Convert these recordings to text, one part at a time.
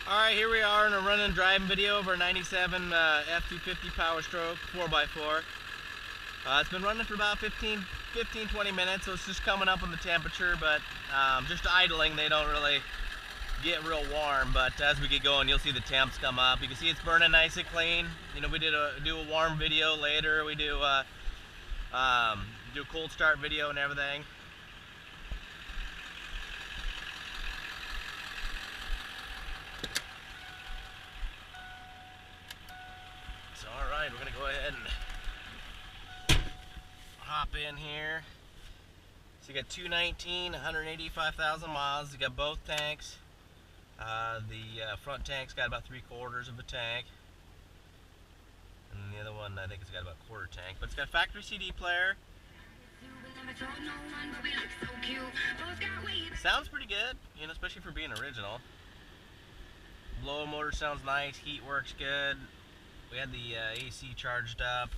Alright, here we are in a run and driving video of our 97 F250 Power Stroke 4x4. It's been running for about 15-20 minutes, so it's just coming up on the temperature, but just idling, they don't really get real warm. But as we get going, you'll see the temps come up. You can see it's burning nice and clean. You know, we do a warm video later. We do a cold start video and everything. So alright, we're going to go ahead and hop in here. So you got 219, 185,000 miles. You got both tanks. The front tank's got about 3/4 of a tank. And the other one, I think it's got about a quarter tank. But it's got a factory CD player. Sounds pretty good, you know, especially for being original. Blower motor sounds nice. Heat works good. We had the AC charged up.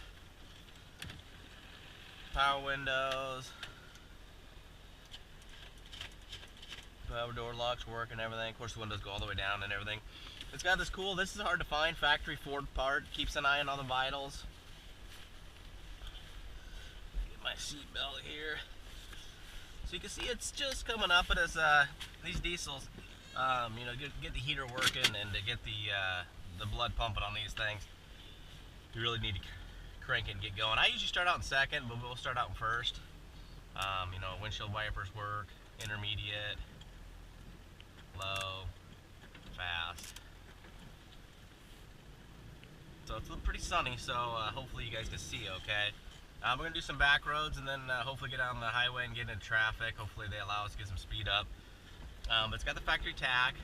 Power windows. Power door locks work and everything. Of course, the windows go all the way down and everything. It's got this cool, this is hard to find, factory Ford part. Keeps an eye on all the vitals. Get my seat belt here. So you can see it's just coming up, but as these diesels, you know, get the heater working and to get the blood pumping on these things, you really need to crank it and get going. I usually start out in second, but we'll start out in first. You know, windshield wipers work, intermediate, low, fast. So it's pretty sunny, so hopefully you guys can see okay. We're going to do some back roads and then hopefully get on the highway and get into traffic. Hopefully they allow us to get some speed up. But it's got the factory tack.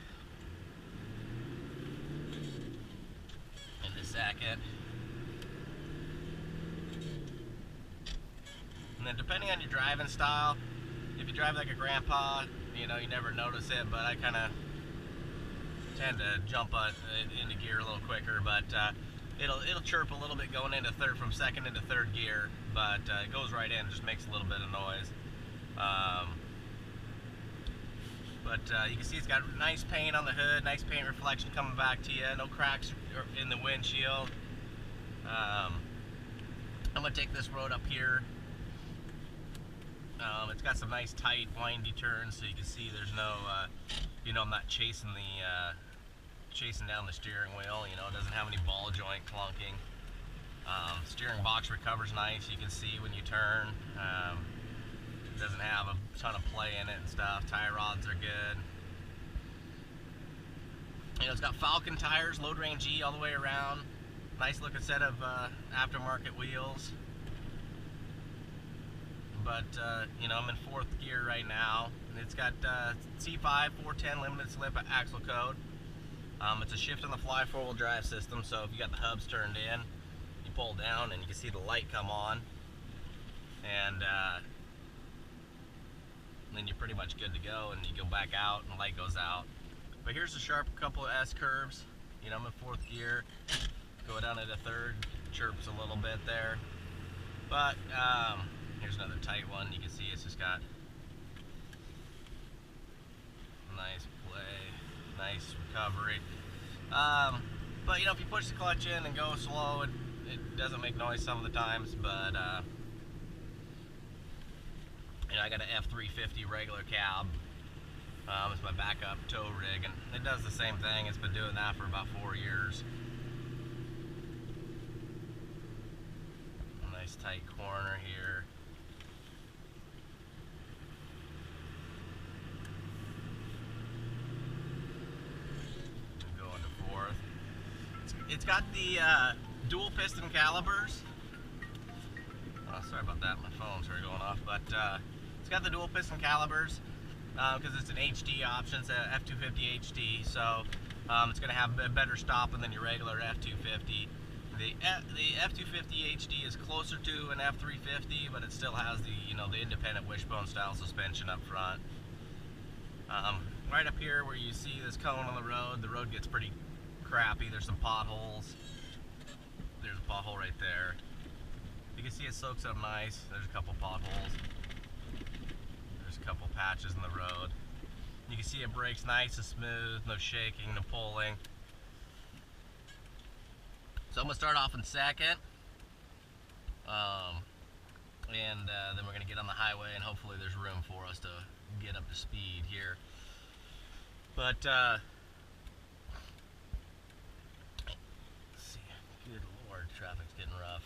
In a second. And then depending on your driving style, if you drive like a grandpa, you know, you never notice it, but I kind of tend to jump into gear a little quicker, but it'll chirp a little bit going into from second into third gear, but it goes right in, just makes a little bit of noise. But you can see it's got nice paint on the hood, nice paint reflection coming back to you, no cracks in the windshield. I'm going to take this road up here. It's got some nice tight windy turns, so you can see there's no, you know, I'm not chasing down the steering wheel. You know, it doesn't have any ball joint clunking. Steering box recovers nice, you can see when you turn. It doesn't have a ton of play in it and stuff. Tie rods are good. You know, it's got Falcon tires, load range E all the way around. Nice looking set of aftermarket wheels. But you know, I'm in fourth gear right now. It's got C5 410 limited slip axle code. It's a shift on the fly 4-wheel drive system, so if you got the hubs turned in, you pull down and you can see the light come on, and then you're pretty much good to go, and you go back out and the light goes out. But here's a sharp couple of S curves. You know, I'm in fourth gear, go down into third, chirps a little bit there. But here's another tight one. You can see it's just got nice play, nice recovery. But you know, if you push the clutch in and go slow, it doesn't make noise some of the times. But you know, I got an F350 regular cab. It's my backup tow rig, and it does the same thing. It's been doing that for about 4 years. A nice tight corner here. It's got the dual piston calipers. Oh, sorry about that, my phone started going off. But it's got the dual piston calipers because it's an HD option. It's a F250 HD, so it's going to have a better stopping than your regular F250. The F250 HD is closer to an F350, but it still has the, you know, the independent wishbone style suspension up front. Right up here where you see this cone on the road gets pretty crappy. There's some potholes. There's a pothole right there. You can see it soaks up nice. There's a couple potholes. There's a couple patches in the road. You can see it brakes nice and smooth, no shaking, no pulling. So I'm going to start off in second, and then we're going to get on the highway, and hopefully there's room for us to get up to speed here. But let's see, good Lord, traffic's getting rough.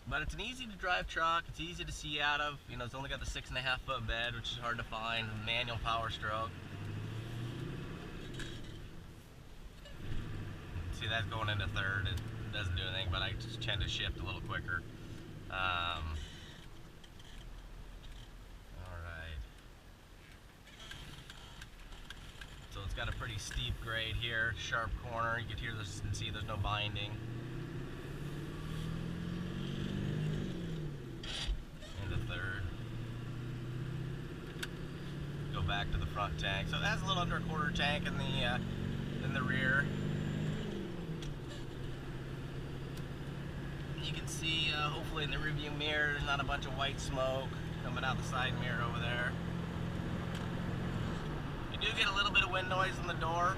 But it's an easy to drive truck, it's easy to see out of. You know, it's only got the 6.5 foot bed, which is hard to find, manual power stroke. See, that's going into third. It doesn't do anything, but I just tend to shift a little quicker. Alright. So it's got a pretty steep grade here, sharp corner. You can hear this and see there's no binding. Into third. Go back to the front tank. So it has a little under a quarter tank in the rear. You can see, hopefully in the rearview mirror, there's not a bunch of white smoke coming out the side mirror over there. You do get a little bit of wind noise in the door,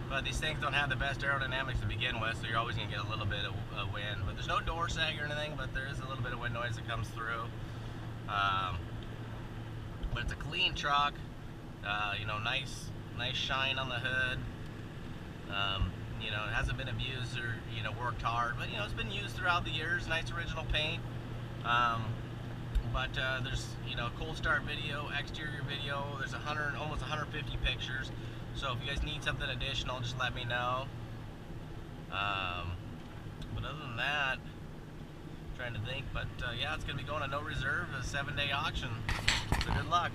but these things don't have the best aerodynamics to begin with, so you're always going to get a little bit of wind. But there's no door sag or anything, but there is a little bit of wind noise that comes through. But it's a clean truck, you know, nice shine on the hood. You know, it hasn't been abused or, you know, worked hard, but, you know, it's been used throughout the years. Nice original paint. But there's, you know, cold start video, exterior video. There's almost 150 pictures. So if you guys need something additional, just let me know. But other than that, I'm trying to think. But yeah, it's going to be going to no reserve, a 7-day auction. So good luck.